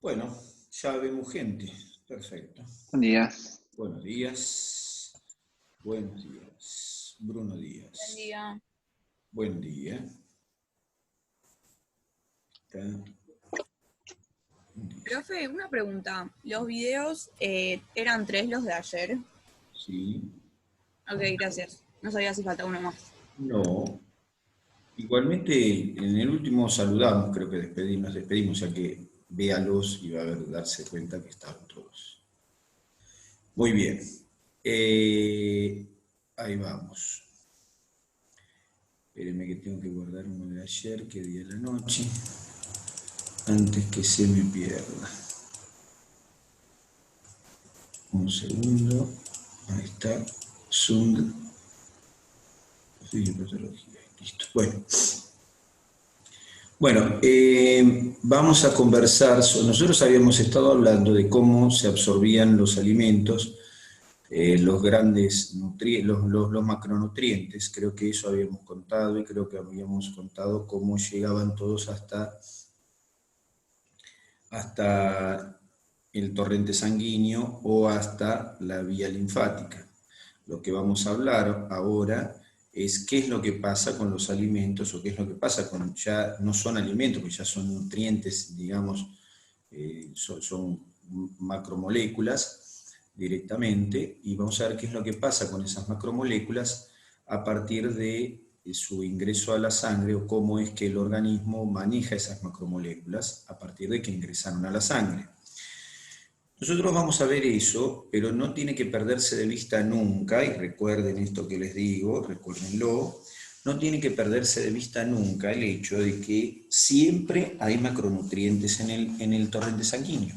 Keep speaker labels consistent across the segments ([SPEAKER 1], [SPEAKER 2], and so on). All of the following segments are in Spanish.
[SPEAKER 1] Bueno, ya vemos gente. Perfecto.
[SPEAKER 2] Buen día.
[SPEAKER 1] Buenos días. Buenos días. Bruno
[SPEAKER 3] Buen
[SPEAKER 1] Díaz.
[SPEAKER 3] día.
[SPEAKER 1] Buen día.
[SPEAKER 3] Profe, una pregunta. ¿Los videos eran 3 los de ayer?
[SPEAKER 1] Sí.
[SPEAKER 3] Ok, gracias. No sabía si falta uno más.
[SPEAKER 1] No. Igualmente, en el último saludamos, creo que nos despedimos, ya que véalos y va a darse cuenta que estaban todos. Muy bien. Ahí vamos. Espérenme que tengo que guardar uno de ayer, que di a la noche, antes que se me pierda. Un segundo. Ahí está. Zoom. Fisiopatología. Listo. Bueno, vamos a conversar. Nosotros habíamos estado hablando de cómo se absorbían los alimentos, los grandes los macronutrientes. Creo que eso habíamos contado y creo que habíamos contado cómo llegaban todos hasta el torrente sanguíneo o hasta la vía linfática. Lo que vamos a hablar ahora es qué es lo que pasa con los alimentos o qué es lo que pasa con, ya no son alimentos, porque ya son nutrientes, digamos, son macromoléculas directamente, y vamos a ver qué es lo que pasa con esas macromoléculas a partir de su ingreso a la sangre o cómo es que el organismo maneja esas macromoléculas a partir de que ingresaron a la sangre. Nosotros vamos a ver eso, pero no tiene que perderse de vista nunca, y recuerden esto que les digo, recuérdenlo, no tiene que perderse de vista nunca el hecho de que siempre hay macronutrientes en el torrente sanguíneo.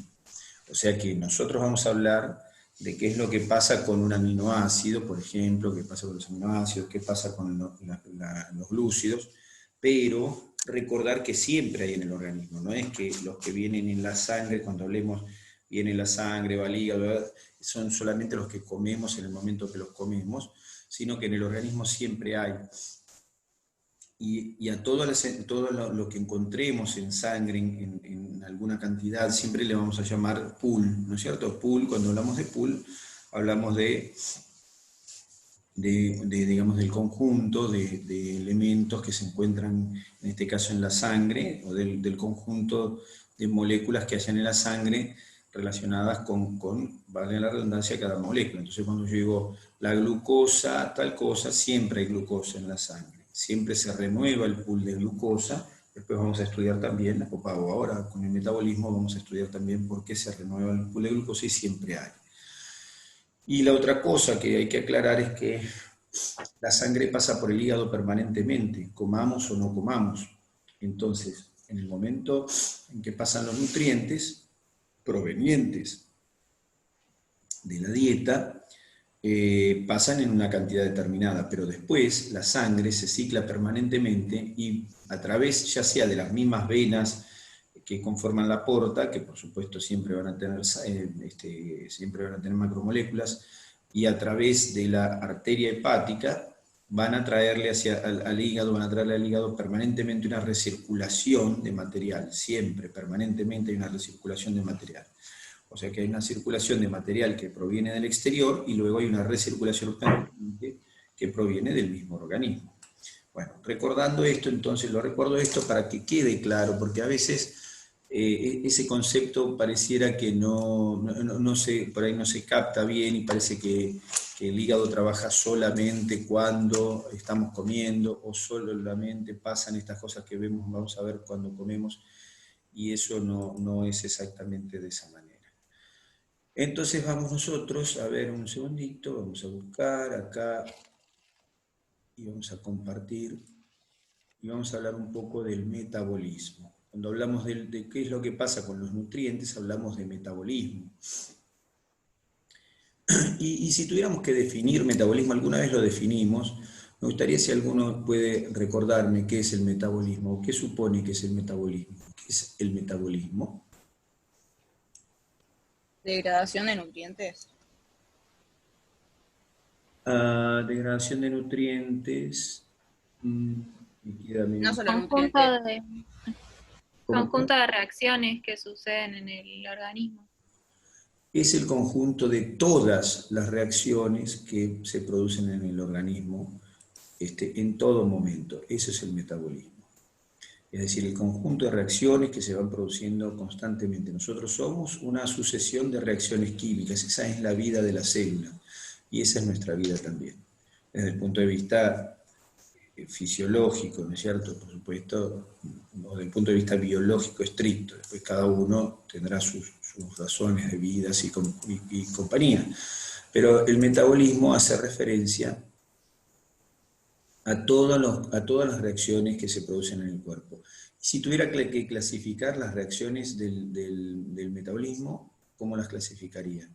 [SPEAKER 1] O sea que nosotros vamos a hablar de qué es lo que pasa con un aminoácido, por ejemplo, qué pasa con los aminoácidos, qué pasa con los glúcidos, pero recordar que siempre hay en el organismo, no es que los que vienen en la sangre, cuando hablemos viene la sangre, va al hígado, son solamente los que comemos en el momento que los comemos, sino que en el organismo siempre hay. Y a todo lo que encontremos en sangre, en alguna cantidad, siempre le vamos a llamar pool, ¿no es cierto? Pool, cuando hablamos de pool, hablamos digamos, del conjunto de elementos que se encuentran, en este caso en la sangre, o del conjunto de moléculas que hayan en la sangre relacionadas con, valga la redundancia, cada molécula. Entonces cuando yo digo la glucosa, tal cosa, siempre hay glucosa en la sangre. Siempre se renueva el pool de glucosa. Después vamos a estudiar también, o ahora con el metabolismo vamos a estudiar también por qué se renueva el pool de glucosa y siempre hay. Y la otra cosa que hay que aclarar es que la sangre pasa por el hígado permanentemente, comamos o no comamos. Entonces, en el momento en que pasan los nutrientes provenientes de la dieta, pasan en una cantidad determinada, pero después la sangre se cicla permanentemente y a través ya sea de las mismas venas que conforman la porta, que por supuesto siempre van a tener, siempre van a tener macromoléculas, y a través de la arteria hepática van a traerle al hígado, van a traerle al hígado permanentemente una recirculación de material, siempre, permanentemente hay una recirculación de material. O sea que hay una circulación de material que proviene del exterior y luego hay una recirculación permanente que proviene del mismo organismo. Bueno, recordando esto, entonces lo recuerdo esto para que quede claro, porque a veces ese concepto pareciera que por ahí no se capta bien y parece que el hígado trabaja solamente cuando estamos comiendo o solamente pasan estas cosas que vamos a ver cuando comemos, y eso no es exactamente de esa manera. Entonces vamos nosotros a ver un segundito, vamos a buscar acá y vamos a compartir y vamos a hablar un poco del metabolismo. Cuando hablamos de qué es lo que pasa con los nutrientes, hablamos de metabolismo. Y si tuviéramos que definir metabolismo, alguna vez lo definimos, me gustaría si alguno puede recordarme qué es el metabolismo, o qué supone que es el metabolismo. ¿Qué es el metabolismo?
[SPEAKER 3] Degradación de nutrientes.
[SPEAKER 1] Degradación de nutrientes. Me queda medio.
[SPEAKER 3] No solo
[SPEAKER 4] Conjunto
[SPEAKER 3] nutrientes.
[SPEAKER 4] de
[SPEAKER 2] Conjunto de reacciones que suceden en el organismo.
[SPEAKER 1] Es el conjunto de todas las reacciones que se producen en el organismo en todo momento. Eso es el metabolismo. Es decir, el conjunto de reacciones que se van produciendo constantemente. Nosotros somos una sucesión de reacciones químicas, esa es la vida de la célula, y esa es nuestra vida también. Desde el punto de vista fisiológico, ¿no es cierto? Por supuesto, o desde el punto de vista biológico estricto, después cada uno tendrá sus razones de vida y compañía. Pero el metabolismo hace referencia a todas las reacciones que se producen en el cuerpo. Si tuviera que clasificar las reacciones del metabolismo, ¿cómo las clasificaría?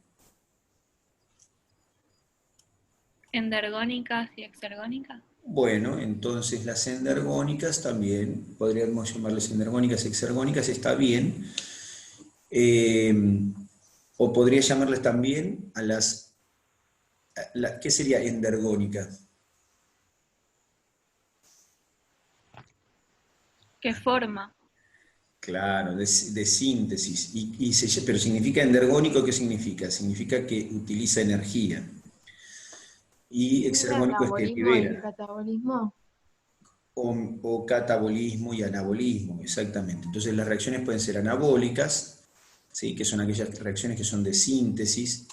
[SPEAKER 2] ¿Endergónicas y exergónicas?
[SPEAKER 1] Bueno, entonces las endergónicas también, podríamos llamarles endergónicas, exergónicas, está bien. O podría llamarles también a ¿qué sería endergónica?
[SPEAKER 2] ¿Qué forma?
[SPEAKER 1] Claro, de síntesis. Pero significa endergónico, ¿qué significa? Significa que utiliza energía. Y
[SPEAKER 4] ¿Es el
[SPEAKER 1] exergónico es que
[SPEAKER 4] anabolismo y el
[SPEAKER 1] libera.
[SPEAKER 4] catabolismo?
[SPEAKER 1] O catabolismo y anabolismo, exactamente. Entonces las reacciones pueden ser anabólicas, ¿sí? Que son aquellas reacciones que son de síntesis.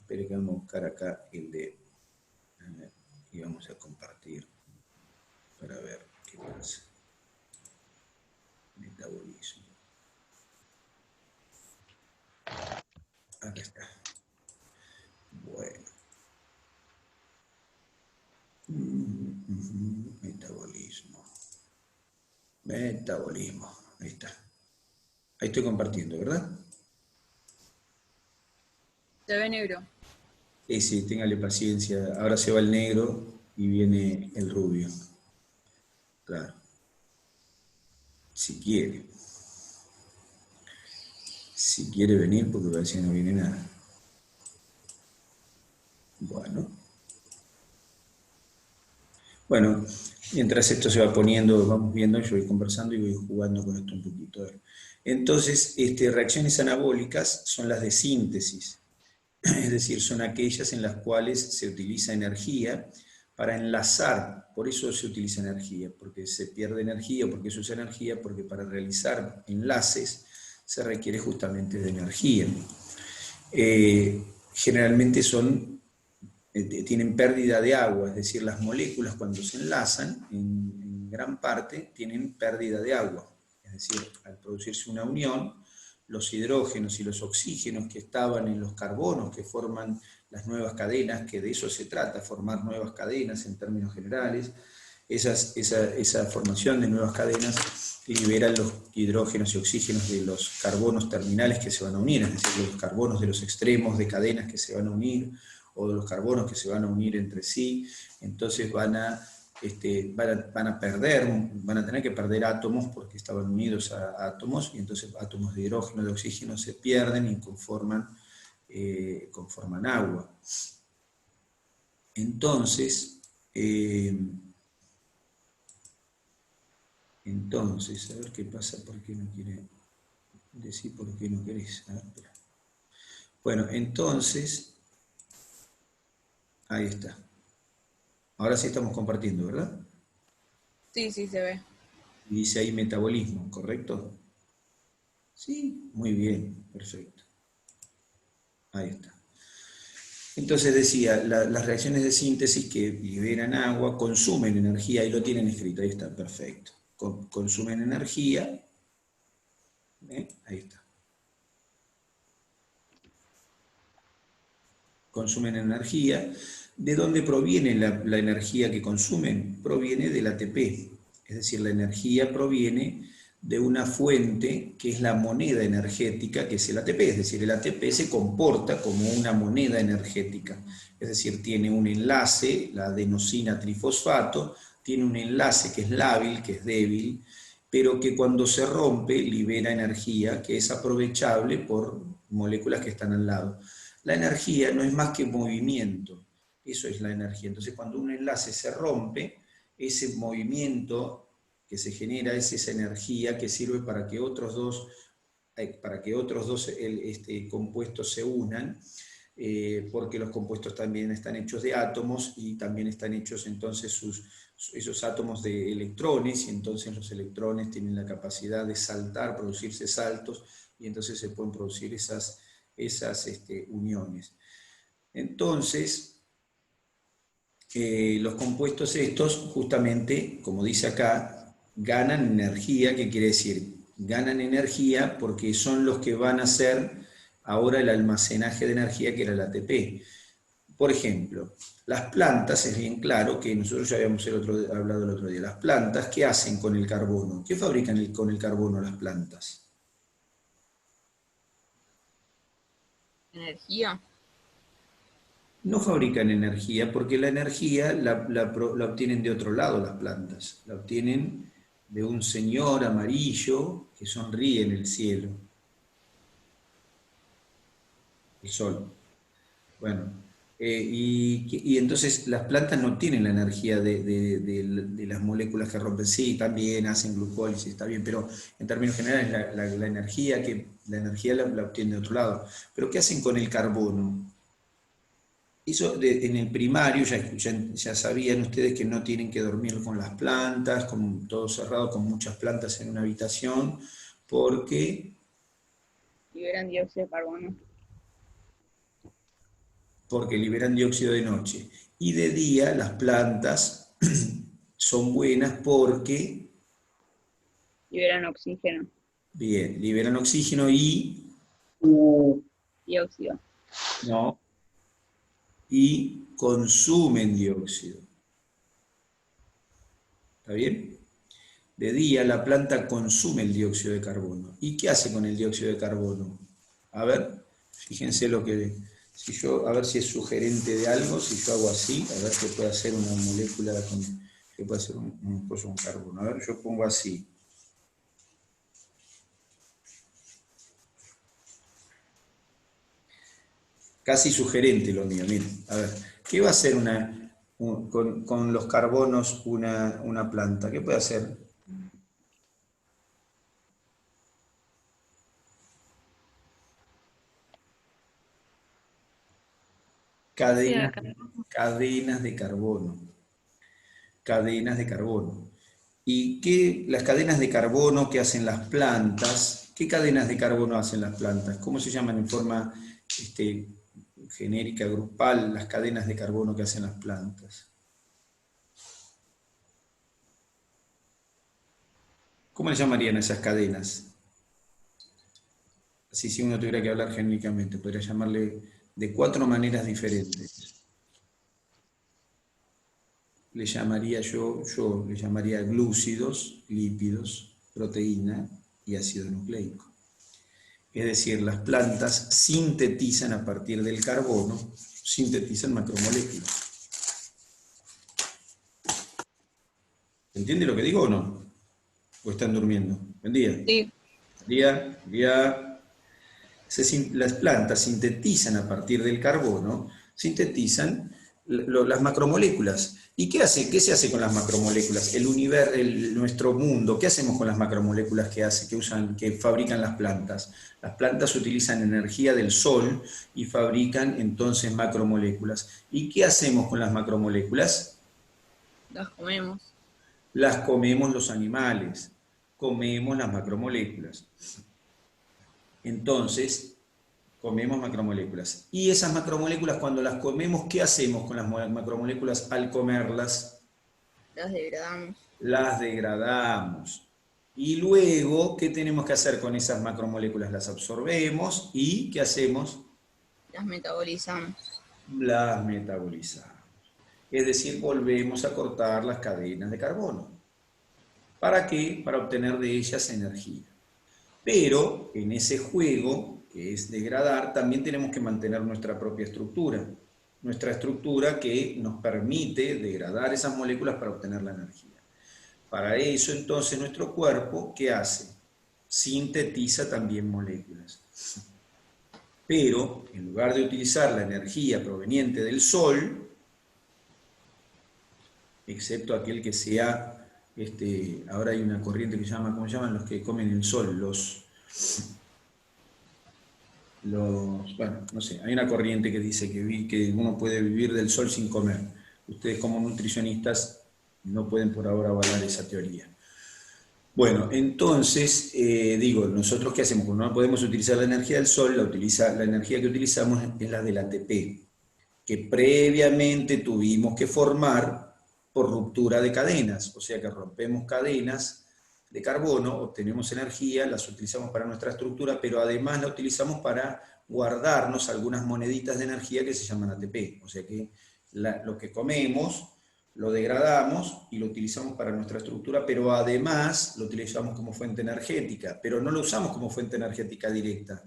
[SPEAKER 1] Espero que vamos a buscar acá y vamos a compartir para ver qué pasa. Metabolismo. Acá está. Bueno. Metabolismo. Metabolismo. Ahí está. Ahí estoy compartiendo, ¿verdad?
[SPEAKER 3] Se ve negro.
[SPEAKER 1] Sí, téngale paciencia. Ahora se va el negro y viene el rubio. Claro. Si quiere. Si quiere venir, porque parece que no viene nada. Bueno, mientras esto se va poniendo, vamos viendo, yo voy conversando y voy jugando con esto un poquito. Entonces, reacciones anabólicas son las de síntesis, es decir, son aquellas en las cuales se utiliza energía para enlazar, por eso se utiliza energía, porque se pierde energía, porque se usa energía, porque para realizar enlaces se requiere justamente de energía. Generalmente tienen pérdida de agua, es decir, las moléculas cuando se enlazan, en gran parte, tienen pérdida de agua. Es decir, al producirse una unión, los hidrógenos y los oxígenos que estaban en los carbonos que forman las nuevas cadenas, que de eso se trata, formar nuevas cadenas en términos generales, esa formación de nuevas cadenas liberan los hidrógenos y oxígenos de los carbonos terminales que se van a unir, es decir, los carbonos de los extremos de cadenas que se van a unir, o de los carbonos que se van a unir entre sí, entonces van a tener que perder átomos porque estaban unidos a átomos, y entonces átomos de hidrógeno, de oxígeno se pierden y conforman agua. Entonces, a ver qué pasa, por qué no quiere decir por qué no querés. A ver, espera. Bueno, entonces, ahí está. Ahora sí estamos compartiendo, ¿verdad?
[SPEAKER 3] Sí, sí, se ve.
[SPEAKER 1] Y dice ahí metabolismo, ¿correcto? Sí, muy bien, perfecto. Ahí está. Entonces decía, las reacciones de síntesis que liberan agua consumen energía, y lo tienen escrito, ahí está, perfecto. Consumen energía, ahí está. Consumen energía. ¿De dónde proviene la energía que consumen? Proviene del ATP, es decir, la energía proviene de una fuente que es la moneda energética, que es el ATP, es decir, el ATP se comporta como una moneda energética, es decir, tiene un enlace, la adenosina trifosfato, tiene un enlace que es lábil, que es débil, pero que cuando se rompe libera energía que es aprovechable por moléculas que están al lado. La energía no es más que movimiento, eso es la energía. Entonces, cuando un enlace se rompe, ese movimiento que se genera es esa energía que sirve para que otros dos compuestos se unan, porque los compuestos también están hechos de átomos y también están hechos entonces esos átomos de electrones, y entonces los electrones tienen la capacidad de saltar, producirse saltos, y entonces se pueden producir esas uniones. Entonces, los compuestos estos, justamente, como dice acá, ganan energía. ¿Qué quiere decir? Ganan energía porque son los que van a hacer ahora el almacenaje de energía, que era el ATP. Por ejemplo, las plantas, es bien claro que nosotros ya habíamos hablado el otro día, las plantas, ¿qué hacen con el carbono? ¿Qué fabrican con el carbono las plantas?
[SPEAKER 3] Energía.
[SPEAKER 1] No fabrican energía porque la energía la obtienen de otro lado las plantas. La obtienen de un señor amarillo que sonríe en el cielo. El sol. Bueno, y entonces las plantas no tienen la energía de las moléculas que rompen. Sí, también hacen glucólisis, está bien, pero en términos generales la energía la obtienen de otro lado. Pero ¿qué hacen con el carbono? Eso en el primario ya sabían ustedes que no tienen que dormir con las plantas, con todo cerrado, con muchas plantas en una habitación, porque
[SPEAKER 3] Liberan dióxido de carbono.
[SPEAKER 1] liberan dióxido de noche. Y de día las plantas son buenas porque,
[SPEAKER 3] Liberan oxígeno.
[SPEAKER 1] bien, liberan oxígeno y,
[SPEAKER 3] Dióxido.
[SPEAKER 1] no, y consumen dióxido. ¿Está bien? De día la planta consume el dióxido de carbono. ¿Y qué hace con el dióxido de carbono? A ver, fíjense a ver si es sugerente de algo, si yo hago así, a ver qué puede hacer una molécula, qué puede hacer un carbono. A ver, yo pongo así. Casi sugerente lo mío, miren. A ver, ¿qué va a hacer con los carbonos una planta? ¿Qué puede hacer? Cadenas, cadenas de carbono. Cadenas de carbono. ¿Y las cadenas de carbono que hacen las plantas? ¿Qué cadenas de carbono hacen las plantas? ¿Cómo se llaman en forma genérica, grupal, las cadenas de carbono que hacen las plantas? ¿Cómo le llamarían a esas cadenas? Así, si uno tuviera que hablar genéricamente, podría llamarle de 4 maneras diferentes. Le llamaría yo le llamaría glúcidos, lípidos, proteína y ácido nucleico. Es decir, las plantas sintetizan a partir del carbono, sintetizan macromoléculas. ¿Entiende lo que digo o no? ¿O están durmiendo? Buen día.
[SPEAKER 3] Sí.
[SPEAKER 1] Buen día. Las plantas sintetizan a partir del carbono, sintetizan las macromoléculas. ¿Y qué se hace con las macromoléculas? Nuestro mundo, ¿qué hacemos con las macromoléculas que fabrican las plantas? Las plantas utilizan energía del sol y fabrican entonces macromoléculas. ¿Y qué hacemos con las macromoléculas?
[SPEAKER 3] Las comemos.
[SPEAKER 1] Las comemos los animales, comemos las macromoléculas. Entonces, comemos macromoléculas. Y esas macromoléculas, cuando las comemos, ¿qué hacemos con las macromoléculas al comerlas?
[SPEAKER 3] Las degradamos.
[SPEAKER 1] Las degradamos. Y luego, ¿qué tenemos que hacer con esas macromoléculas? Las absorbemos y ¿qué hacemos?
[SPEAKER 3] Las metabolizamos.
[SPEAKER 1] Las metabolizamos. Es decir, volvemos a cortar las cadenas de carbono. ¿Para qué? Para obtener de ellas energía. Pero en ese juego, que es degradar, también tenemos que mantener nuestra propia estructura. Nuestra estructura que nos permite degradar esas moléculas para obtener la energía. Para eso, entonces, nuestro cuerpo, ¿qué hace? Sintetiza también moléculas. Pero, en lugar de utilizar la energía proveniente del Sol, excepto aquel que sea ahora hay una corriente que se llama, ¿cómo se llaman? Los que comen el sol, bueno, no sé, hay una corriente que dice que uno puede vivir del sol sin comer. Ustedes como nutricionistas no pueden por ahora avalar esa teoría. Bueno, entonces, digo, nosotros ¿qué hacemos? Cuando no podemos utilizar la energía del sol, la energía que utilizamos es la del ATP, que previamente tuvimos que formar por ruptura de cadenas, o sea que rompemos cadenas de carbono, obtenemos energía, las utilizamos para nuestra estructura, pero además la utilizamos para guardarnos algunas moneditas de energía que se llaman ATP, o sea que lo que comemos lo degradamos y lo utilizamos para nuestra estructura, pero además lo utilizamos como fuente energética, pero no lo usamos como fuente energética directa,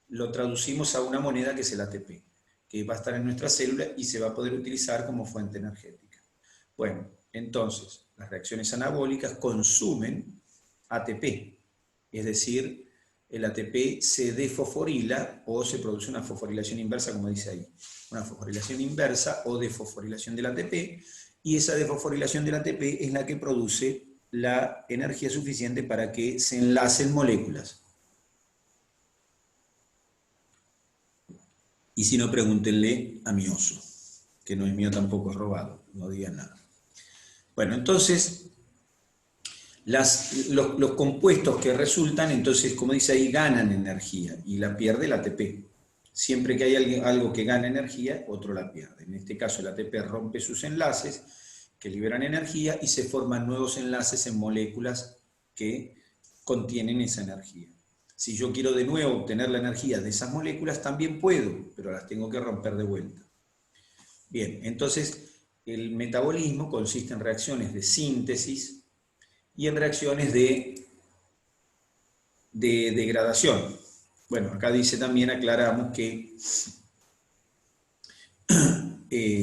[SPEAKER 1] lo traducimos a una moneda que es el ATP, que va a estar en nuestra célula y se va a poder utilizar como fuente energética. Bueno, entonces, las reacciones anabólicas consumen ATP, es decir, el ATP se desfosforila o se produce una fosforilación inversa, como dice ahí, una fosforilación inversa o desfosforilación del ATP, y esa desfosforilación del ATP es la que produce la energía suficiente para que se enlacen moléculas. Y si no, pregúntenle a mi oso, que no es mío tampoco, es robado, no digan nada. Bueno, entonces, los compuestos que resultan, entonces, como dice ahí, ganan energía y la pierde el ATP. Siempre que hay algo que gana energía, otro la pierde. En este caso, el ATP rompe sus enlaces que liberan energía y se forman nuevos enlaces en moléculas que contienen esa energía. Si yo quiero de nuevo obtener la energía de esas moléculas, también puedo, pero las tengo que romper de vuelta. Bien, entonces el metabolismo consiste en reacciones de síntesis y en reacciones de degradación. Bueno, acá dice también, aclaramos que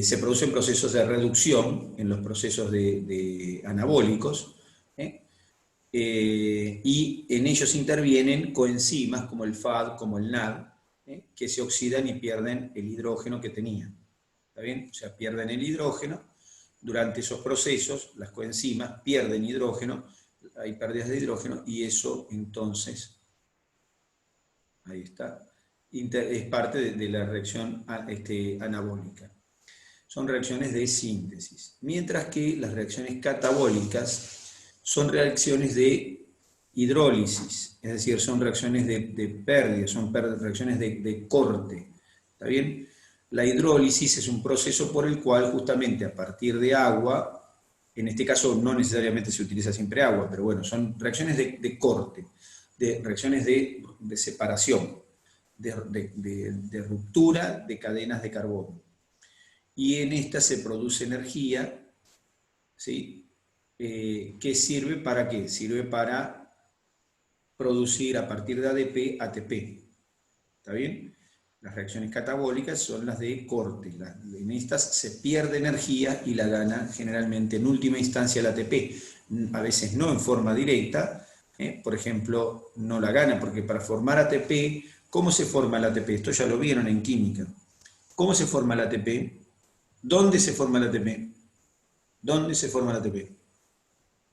[SPEAKER 1] se producen procesos de reducción en los procesos de anabólicos, y en ellos intervienen coenzimas como el FAD, como el NAD, que se oxidan y pierden el hidrógeno que tenían. ¿Está bien? O sea, pierden el hidrógeno. Durante esos procesos, las coenzimas pierden hidrógeno, hay pérdidas de hidrógeno, y eso entonces, ahí está, es parte de la reacción anabólica. Son reacciones de síntesis. Mientras que las reacciones catabólicas son reacciones de hidrólisis, es decir, son reacciones de pérdida, son reacciones de corte. ¿Está bien? La hidrólisis es un proceso por el cual justamente a partir de agua, en este caso no necesariamente se utiliza siempre agua, pero bueno, son reacciones de corte, reacciones de separación, de ruptura de cadenas de carbono. Y en esta se produce energía, ¿sí? ¿Que sirve para qué? Sirve para producir a partir de ADP, ATP. ¿Está bien? Las reacciones catabólicas son las de corte. En estas se pierde energía y la gana generalmente en última instancia el ATP. A veces no en forma directa, por ejemplo, no la gana, porque para formar ATP, ¿cómo se forma el ATP? Esto ya lo vieron en química. ¿Cómo se forma el ATP? ¿Dónde se forma el ATP? ¿Dónde se forma el ATP?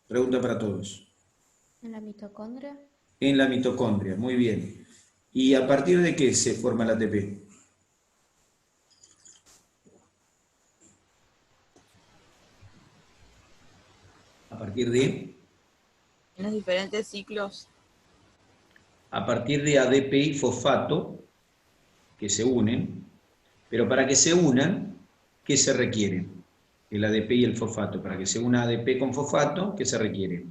[SPEAKER 1] Pregunta para todos.
[SPEAKER 4] ¿En la mitocondria?
[SPEAKER 1] En la mitocondria, muy bien. ¿Y a partir de qué se forma el ATP? A partir de...
[SPEAKER 3] En los diferentes ciclos.
[SPEAKER 1] A partir de ADP y fosfato, que se unen, pero para que se unan, ¿qué se requiere? El ADP y el fosfato. Para que se una ADP con fosfato, ¿qué se requiere?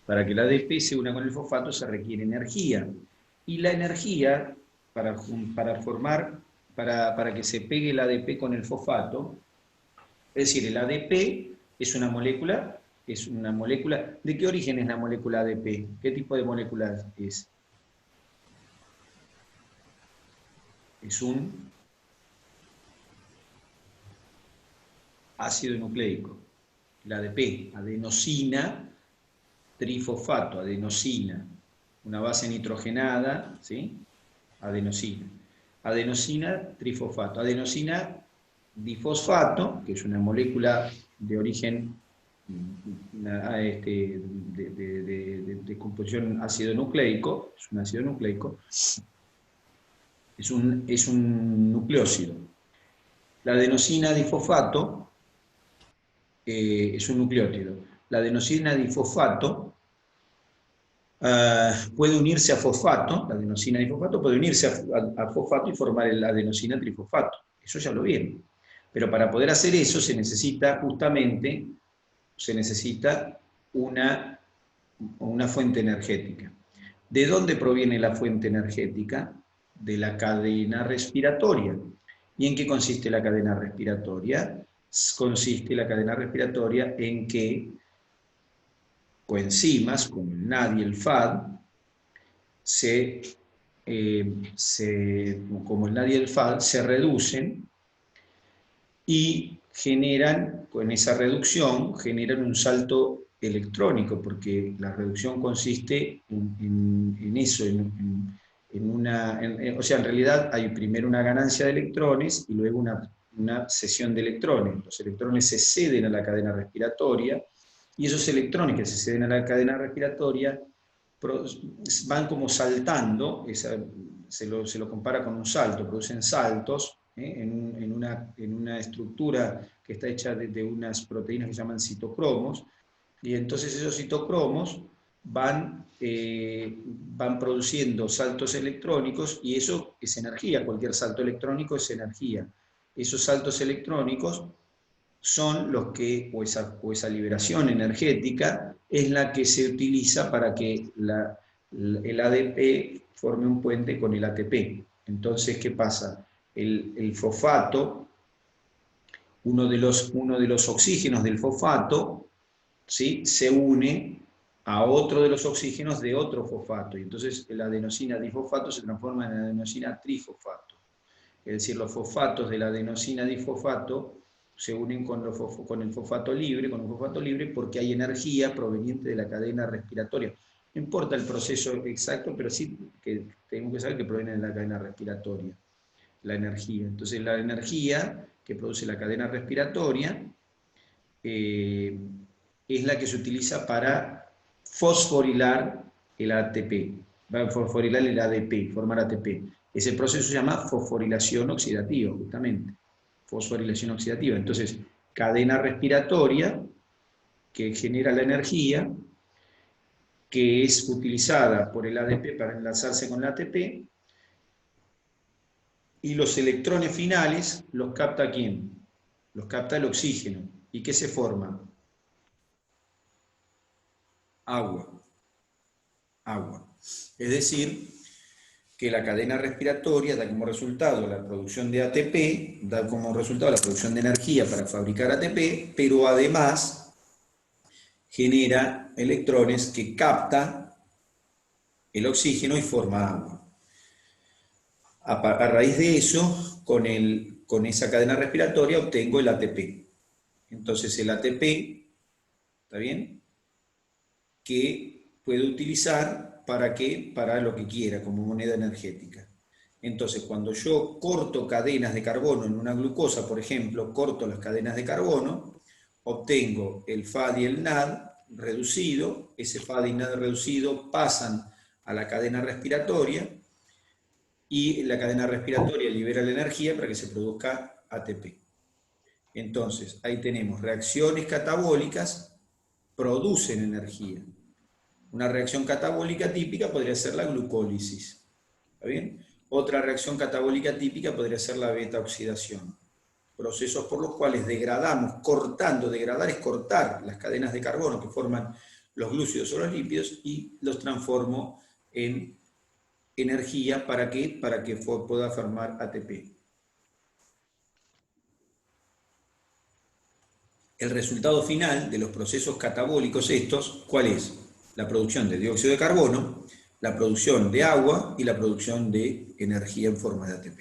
[SPEAKER 1] Para que el ADP se una con el fosfato se requiere energía. Y la energía, para que se pegue el ADP con el fosfato, es decir, el ADP es una molécula, ¿de qué origen es la molécula ADP? ¿Qué tipo de molécula es? Es un ácido nucleico, el ADP, adenosina, trifosfato, adenosina, una base nitrogenada, ¿sí? Adenosina. adenosina trifosfato. Adenosina difosfato, que es una molécula de origen de composición ácido nucleico, es un ácido nucleico, es un nucleósido. La adenosina difosfato es un nucleótido. La adenosina difosfato puede unirse a fosfato, la adenosina difosfato puede unirse a fosfato y formar el adenosina trifosfato. Eso ya lo vieron. Pero para poder hacer eso se necesita justamente una fuente energética. ¿De dónde proviene la fuente energética? De la cadena respiratoria. ¿Y en qué consiste la cadena respiratoria? Consiste la cadena respiratoria en que coenzimas como el NAD y el FAD se reducen y generan, con esa reducción, generan un salto electrónico, porque la reducción consiste en eso, o sea, en realidad hay primero una ganancia de electrones y luego una cesión de electrones. Los electrones se ceden a la cadena respiratoria, y esos electrones que se ceden a la cadena respiratoria van como saltando, se lo compara con un salto, producen saltos en una estructura que está hecha de unas proteínas que se llaman citocromos, y entonces esos citocromos van produciendo saltos electrónicos, y eso es energía, cualquier salto electrónico es energía. Esos saltos electrónicos son los que, o esa liberación energética, es la que se utiliza para que el ADP forme un puente con el ATP. Entonces, ¿qué pasa? El fosfato, uno de los oxígenos del fosfato, ¿sí?, se une a otro de los oxígenos de otro fosfato, y entonces la adenosina difosfato se transforma en adenosina trifosfato. Es decir, los fosfatos de la adenosina difosfato se unen con el fosfato libre, porque hay energía proveniente de la cadena respiratoria. No importa el proceso exacto, pero sí que tenemos que saber que proviene de la cadena respiratoria, la energía. Entonces la energía que produce la cadena respiratoria es la que se utiliza para fosforilar el ATP, fosforilar el ADP, formar ATP. Ese proceso se llama fosforilación oxidativa, justamente. Fosforilación oxidativa. Entonces, cadena respiratoria que genera la energía, que es utilizada por el ADP para enlazarse con el ATP, y los electrones finales los capta ¿quién? Los capta el oxígeno. ¿Y qué se forma? Agua. Agua. Es decir, que la cadena respiratoria da como resultado la producción de ATP, da como resultado la producción de energía para fabricar ATP, pero además genera electrones que capta el oxígeno y forma agua. A raíz de eso, con esa cadena respiratoria obtengo el ATP. Entonces el ATP, ¿está bien?, que puedo utilizar ¿para qué? Para lo que quiera, como moneda energética. Entonces, cuando yo corto cadenas de carbono en una glucosa, por ejemplo, corto las cadenas de carbono, obtengo el FAD y el NAD reducido. Ese FAD y NAD reducido pasan a la cadena respiratoria, y la cadena respiratoria libera la energía para que se produzca ATP. Entonces, ahí tenemos reacciones catabólicas, producen energía. Una reacción catabólica típica podría ser la glucólisis. ¿Está bien? Otra reacción catabólica típica podría ser la beta-oxidación. Procesos por los cuales degradamos, degradar es cortar las cadenas de carbono que forman los glúcidos o los lípidos, y los transformo en energía. ¿Para qué? Para que pueda formar ATP. El resultado final de los procesos catabólicos estos, ¿cuál es? La producción de dióxido de carbono, la producción de agua y la producción de energía en forma de ATP.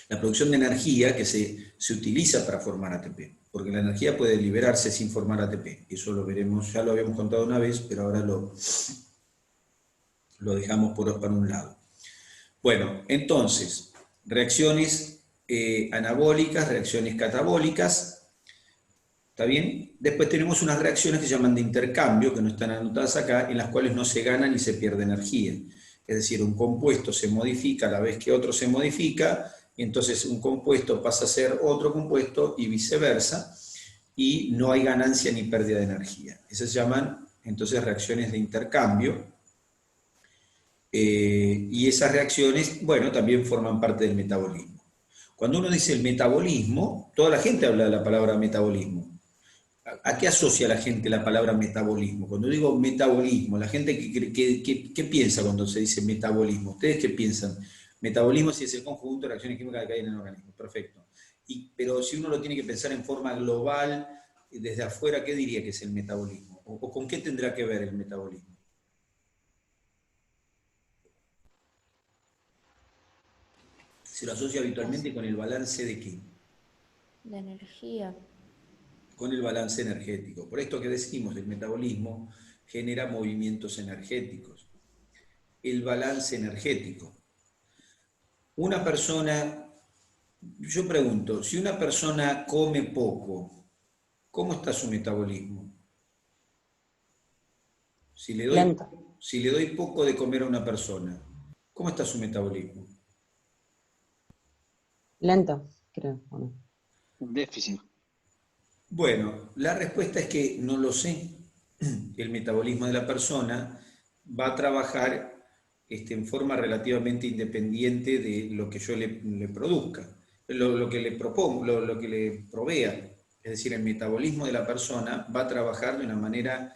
[SPEAKER 1] La producción de energía que se utiliza para formar ATP, porque la energía puede liberarse sin formar ATP. Eso lo veremos, ya lo habíamos contado una vez, pero ahora lo dejamos por un lado. Bueno, entonces, reacciones anabólicas, reacciones catabólicas, ¿está bien? Después tenemos unas reacciones que se llaman de intercambio, que no están anotadas acá, en las cuales no se gana ni se pierde energía. Es decir, un compuesto se modifica a la vez que otro se modifica, y entonces un compuesto pasa a ser otro compuesto y viceversa, y no hay ganancia ni pérdida de energía. Esas se llaman entonces reacciones de intercambio, y esas reacciones, bueno, también forman parte del metabolismo. Cuando uno dice el metabolismo, toda la gente habla de la palabra metabolismo. ¿A qué asocia la gente la palabra metabolismo? Cuando digo metabolismo, la gente ¿qué piensa cuando se dice metabolismo? ¿Ustedes qué piensan? Metabolismo sí es el conjunto de reacciones químicas que hay en el organismo. Perfecto. Pero si uno lo tiene que pensar en forma global, desde afuera, ¿qué diría que es el metabolismo? ¿O con qué tendrá que ver el metabolismo? Se lo asocia habitualmente con el balance de ¿qué?
[SPEAKER 4] De energía.
[SPEAKER 1] Con el balance energético. Por esto que decimos, el metabolismo genera movimientos energéticos. El balance energético. Una persona, yo pregunto, si una persona come poco, ¿cómo está su metabolismo? Si le doy poco de comer a una persona, ¿cómo está su metabolismo?
[SPEAKER 5] Lento, creo. ¿O
[SPEAKER 6] Un déficit.
[SPEAKER 1] Bueno, la respuesta es que no lo sé. El metabolismo de la persona va a trabajar en forma relativamente independiente de lo que yo le produzca, lo que le propongo, lo que le provea. Es decir, el metabolismo de la persona va a trabajar de una manera,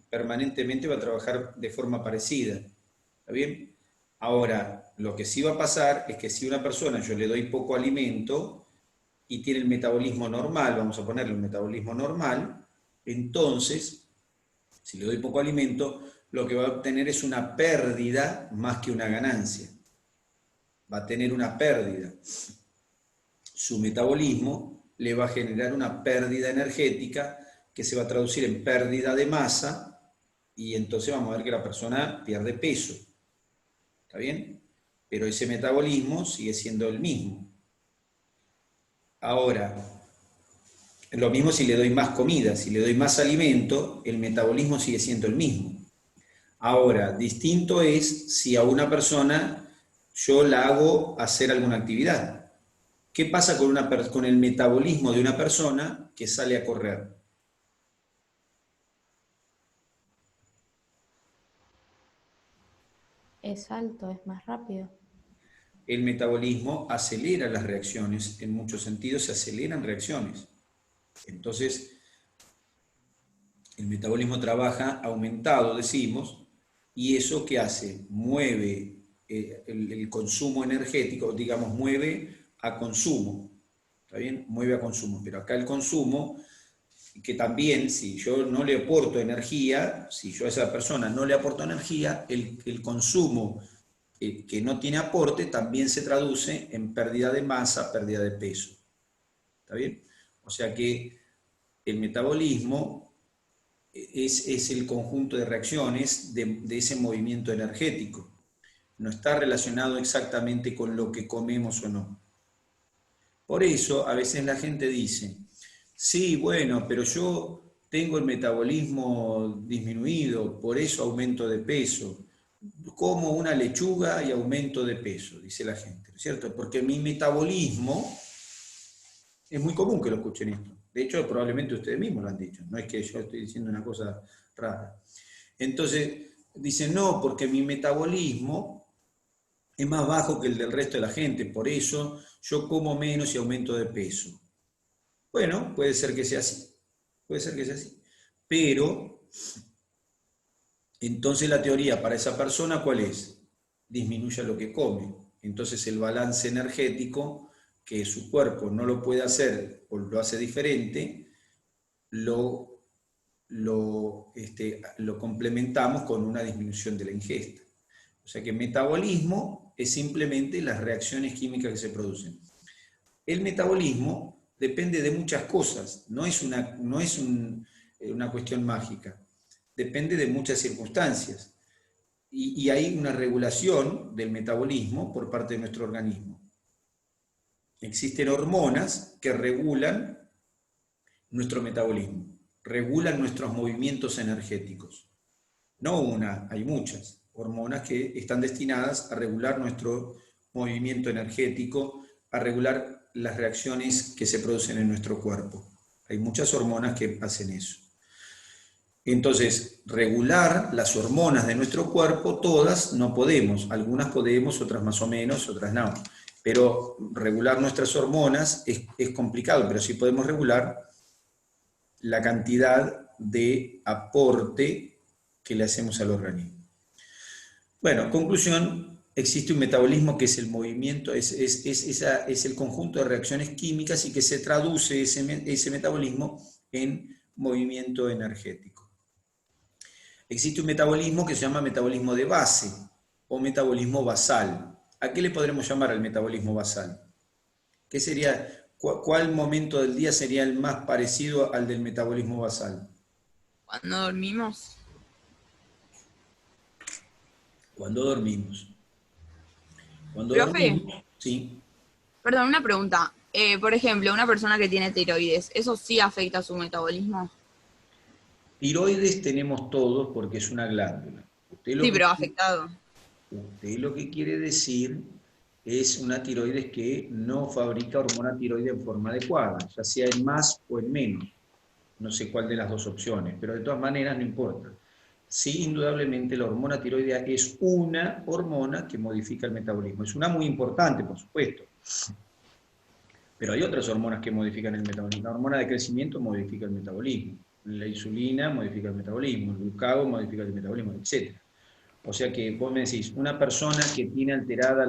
[SPEAKER 1] permanentemente va a trabajar de forma parecida. ¿Está bien? Ahora, lo que sí va a pasar es que si una persona yo le doy poco alimento y tiene el metabolismo normal, vamos a ponerle un metabolismo normal, entonces, si le doy poco alimento, lo que va a obtener es una pérdida más que una ganancia. Va a tener una pérdida. Su metabolismo le va a generar una pérdida energética que se va a traducir en pérdida de masa, y entonces vamos a ver que la persona pierde peso. ¿Está bien? Pero ese metabolismo sigue siendo el mismo. Ahora, lo mismo si le doy más comida, si le doy más alimento, el metabolismo sigue siendo el mismo. Ahora, distinto es si a una persona yo la hago hacer alguna actividad. ¿Qué pasa con el metabolismo de una persona que sale a correr?
[SPEAKER 4] Es alto, es más rápido.
[SPEAKER 1] El metabolismo acelera las reacciones, en muchos sentidos se aceleran reacciones. Entonces, el metabolismo trabaja aumentado, decimos, y eso ¿qué hace? Mueve el consumo energético, digamos, mueve a consumo. ¿Está bien? Mueve a consumo. Pero acá el consumo, que también si yo no le aporto energía, si yo a esa persona no le aporto energía, el consumo que no tiene aporte también se traduce en pérdida de masa, pérdida de peso. ¿Está bien? O sea que el metabolismo es el conjunto de reacciones de ese movimiento energético. No está relacionado exactamente con lo que comemos o no. Por eso a veces la gente dice, sí, bueno, pero yo tengo el metabolismo disminuido, por eso aumento de peso. Como una lechuga y aumento de peso, dice la gente, ¿no es cierto? Porque mi metabolismo, es muy común que lo escuchen esto. De hecho, probablemente ustedes mismos lo han dicho, no es que yo estoy diciendo una cosa rara. Entonces, dicen, no, porque mi metabolismo es más bajo que el del resto de la gente, por eso yo como menos y aumento de peso. Bueno, puede ser que sea así, puede ser que sea así. Pero, entonces la teoría para esa persona, ¿cuál es? Disminuya lo que come. Entonces el balance energético, que su cuerpo no lo puede hacer o lo hace diferente, lo complementamos con una disminución de la ingesta. O sea que metabolismo es simplemente las reacciones químicas que se producen. El metabolismo depende de muchas cosas, no es una cuestión mágica, depende de muchas circunstancias. y hay una regulación del metabolismo por parte de nuestro organismo. Existen hormonas que regulan nuestro metabolismo, regulan nuestros movimientos energéticos. No una, hay muchas hormonas que están destinadas a regular nuestro movimiento energético, a regular las reacciones que se producen en nuestro cuerpo. Hay muchas hormonas que hacen eso. Entonces, regular las hormonas de nuestro cuerpo, todas no podemos. Algunas podemos, otras más o menos, otras no. Pero regular nuestras hormonas es complicado, pero sí podemos regular la cantidad de aporte que le hacemos al organismo. Bueno, conclusión, existe un metabolismo que es el movimiento, es el conjunto de reacciones químicas y que se traduce ese metabolismo en movimiento energético. Existe un metabolismo que se llama metabolismo de base o metabolismo basal. ¿A qué le podremos llamar al metabolismo basal? ¿Qué sería, cuál momento del día sería el más parecido al del metabolismo basal?
[SPEAKER 3] Cuando dormimos.
[SPEAKER 1] Cuando dormimos. Cuando
[SPEAKER 3] Profe,
[SPEAKER 1] dormimos, sí.
[SPEAKER 3] perdón, una pregunta. Por ejemplo, una persona que tiene tiroides, ¿eso sí afecta a su metabolismo?
[SPEAKER 1] Tiroides tenemos todos porque es una glándula.
[SPEAKER 3] Sí, pero afectado.
[SPEAKER 1] Usted lo que quiere decir es una tiroides que no fabrica hormona tiroide en forma adecuada, ya sea en más o en menos. No sé cuál de las dos opciones, pero de todas maneras no importa. Sí, indudablemente la hormona tiroidea es una hormona que modifica el metabolismo. Es una muy importante, por supuesto. Pero hay otras hormonas que modifican el metabolismo. La hormona de crecimiento modifica el metabolismo. La insulina modifica el metabolismo. El glucagón modifica el metabolismo, etc. O sea que vos me decís, una persona que tiene alterada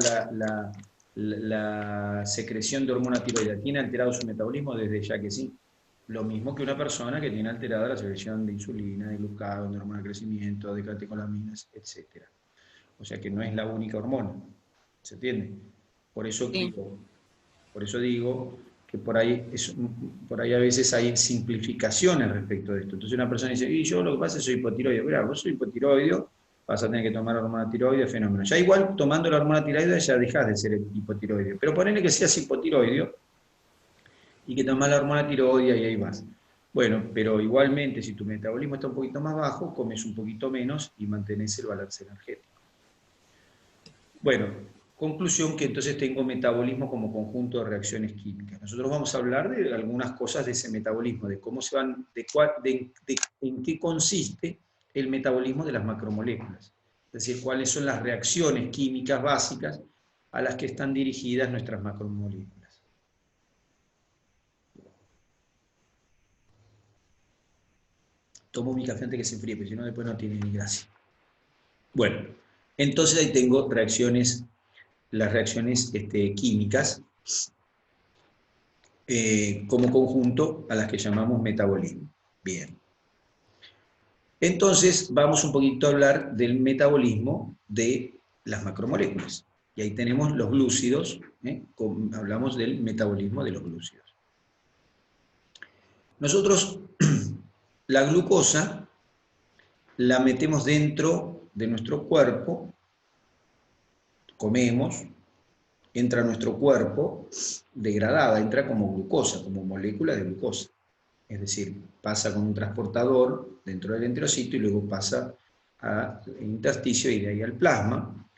[SPEAKER 1] la secreción de hormona tiroidea, ¿tiene alterado su metabolismo? Desde ya que sí. Lo mismo que una persona que tiene alterada la secreción de insulina, de glucagón, de hormona de crecimiento, de catecolaminas, etc. O sea que no es la única hormona. ¿Se entiende? Por eso
[SPEAKER 3] Sí.
[SPEAKER 1] digo que por ahí a veces hay simplificaciones respecto de esto. Entonces una persona dice, y yo lo que pasa es que soy hipotiroideo. Mirá, vos soy hipotiroideo, vas a tener que tomar hormona tiroidea, fenómeno. Ya igual, tomando la hormona tiroidea ya dejás de ser hipotiroideo. Pero ponele que seas hipotiroideo y que tomás la hormona tiroidea y ahí vas. Bueno, pero igualmente, si tu metabolismo está un poquito más bajo, comes un poquito menos y mantenés el balance energético. Bueno, conclusión que entonces tengo metabolismo como conjunto de reacciones químicas. Nosotros vamos a hablar de algunas cosas de ese metabolismo, de cómo se van, en qué consiste el metabolismo de las macromoléculas. Es decir, cuáles son las reacciones químicas básicas a las que están dirigidas nuestras macromoléculas. Tomo mi café antes que se enfríe, porque si no después no tiene ni gracia. Bueno, entonces ahí tengo reacciones, las reacciones químicas como conjunto a las que llamamos metabolismo. Bien. Entonces vamos un poquito a hablar del metabolismo de las macromoléculas. Y ahí tenemos los glúcidos, hablamos del metabolismo de los glúcidos. Nosotros la glucosa la metemos dentro de nuestro cuerpo, comemos, entra a nuestro cuerpo degradada, entra como glucosa, como molécula de glucosa. Es decir, pasa con un transportador dentro del enterocito y luego pasa al intersticio y de ahí al plasma.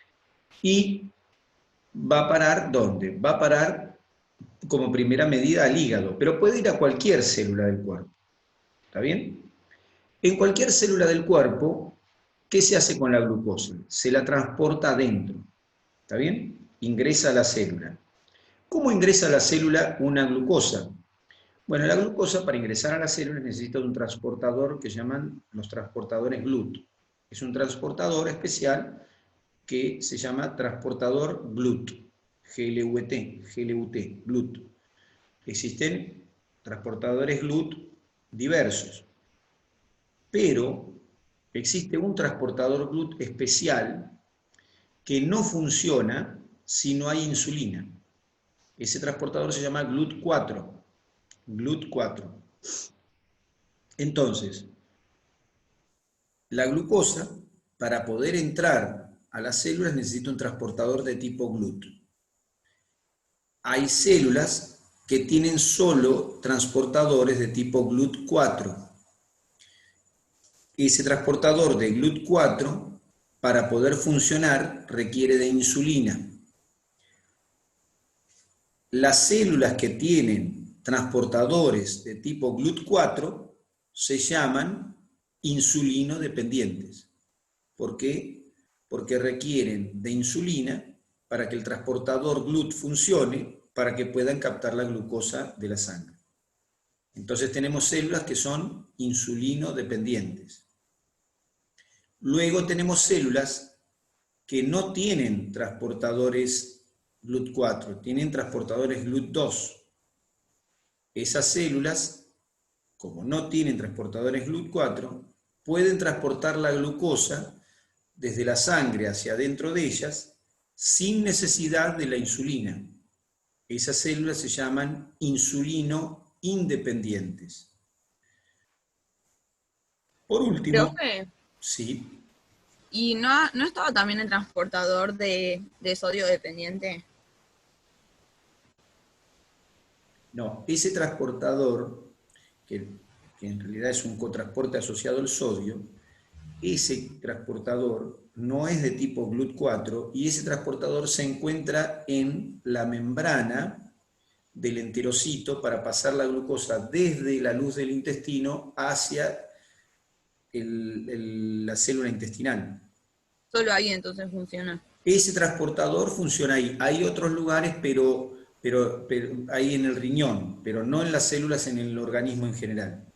[SPEAKER 1] Y va a parar, ¿dónde? Va a parar como primera medida al hígado, pero puede ir a cualquier célula del cuerpo. ¿Está bien? En cualquier célula del cuerpo, ¿qué se hace con la glucosa? Se la transporta adentro. ¿Está bien? Ingresa a la célula. ¿Cómo ingresa a la célula una glucosa? Bueno, la glucosa para ingresar a la célula necesita un transportador que llaman los transportadores GLUT. Es un transportador especial que se llama transportador GLUT, GLUT. Existen transportadores GLUT diversos, pero existe un transportador GLUT especial que no funciona si no hay insulina. Ese transportador se llama GLUT4. GLUT4. Entonces, la glucosa para poder entrar a las células necesita un transportador de tipo GLUT. Hay células que tienen solo transportadores de tipo GLUT4. Ese transportador de GLUT4, para poder funcionar, requiere de insulina. Las células que tienen transportadores de tipo GLUT4 se llaman insulino dependientes. ¿Por qué? Porque requieren de insulina para que el transportador GLUT funcione, para que puedan captar la glucosa de la sangre. Entonces tenemos células que son insulino dependientes. Luego tenemos células que no tienen transportadores GLUT4, tienen transportadores GLUT2. Esas células, como no tienen transportadores GLUT4, pueden transportar la glucosa desde la sangre hacia adentro de ellas sin necesidad de la insulina. Esas células se llaman insulino independientes. Por último,
[SPEAKER 3] Profe,
[SPEAKER 1] sí,
[SPEAKER 3] ¿y no estaba también el transportador de sodio dependiente?
[SPEAKER 1] no, ese transportador, que en realidad es un cotransporte asociado al sodio, ese transportador no es de tipo GLUT4 y ese transportador se encuentra en la membrana del enterocito para pasar la glucosa desde la luz del intestino hacia la célula intestinal.
[SPEAKER 3] Solo ahí entonces funciona.
[SPEAKER 1] Ese transportador funciona ahí. Hay otros lugares, pero ahí en el riñón, pero no en las células en el organismo en general.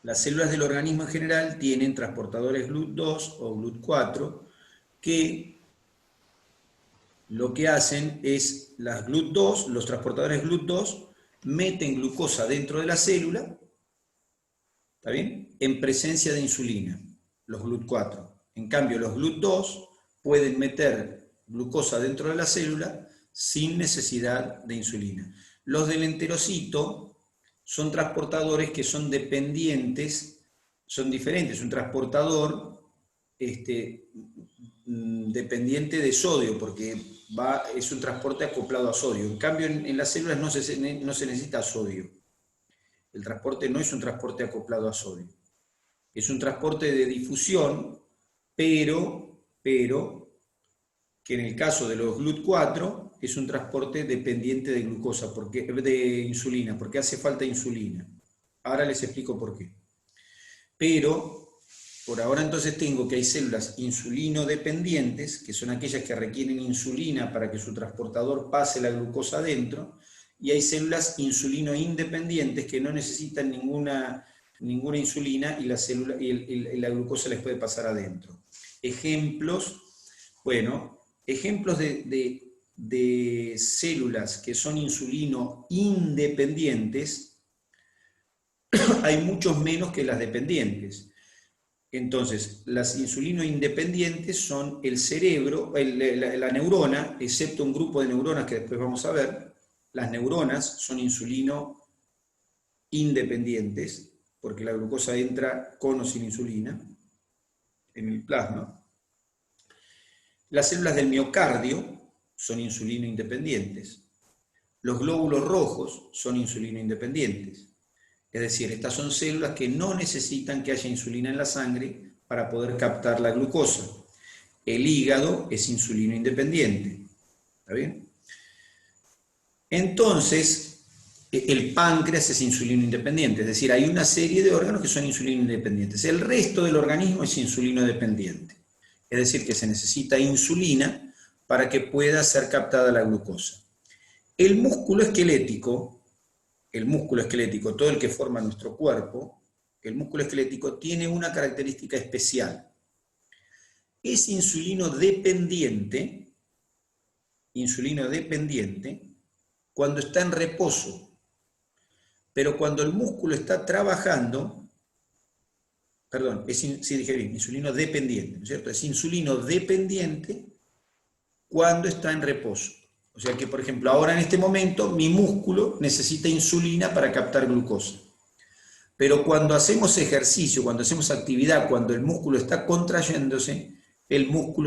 [SPEAKER 1] Las células del organismo en general tienen transportadores GLUT2 o GLUT4 que lo que hacen es las GLUT2, los transportadores GLUT2 meten glucosa dentro de la célula, ¿está bien? En presencia de insulina, los GLUT4. En cambio, los GLUT2 pueden meter glucosa dentro de la célula sin necesidad de insulina. Los del enterocito son transportadores que son dependientes, son diferentes. Un transportador dependiente de sodio, porque es un transporte acoplado a sodio. En cambio, en las células no se necesita sodio. El transporte no es un transporte acoplado a sodio. Es un transporte de difusión, pero que en el caso de los GLUT4 es un transporte dependiente de glucosa, de insulina, porque hace falta insulina. Ahora les explico por qué. Pero, por ahora entonces tengo que hay células insulino dependientes, que son aquellas que requieren insulina para que su transportador pase la glucosa adentro, y hay células insulino independientes que no necesitan ninguna insulina y la glucosa les puede pasar adentro. Ejemplos, bueno, ejemplos de células que son insulino independientes, hay muchos menos que las dependientes. Entonces, las insulino independientes son el cerebro, la neurona, excepto un grupo de neuronas que después vamos a ver. Las neuronas son insulino independientes, porque la glucosa entra con o sin insulina en el plasma. Las células del miocardio son insulino independientes. Los glóbulos rojos son insulino independientes. Es decir, estas son células que no necesitan que haya insulina en la sangre para poder captar la glucosa. El hígado es insulino independiente. ¿Está bien? Entonces, el páncreas es insulino independiente. Es decir, hay una serie de órganos que son insulino independientes. El resto del organismo es insulino dependiente. Es decir, que se necesita insulina para que pueda ser captada la glucosa. El músculo esquelético, todo el que forma nuestro cuerpo, el músculo esquelético tiene una característica especial. Es insulino dependiente cuando está en reposo. Pero cuando el músculo está trabajando, insulino dependiente, ¿no es cierto? Es insulino dependiente cuando está en reposo. O sea que, por ejemplo, ahora en este momento mi músculo necesita insulina para captar glucosa. Pero cuando hacemos ejercicio, cuando hacemos actividad, cuando el músculo está contrayéndose, el músculo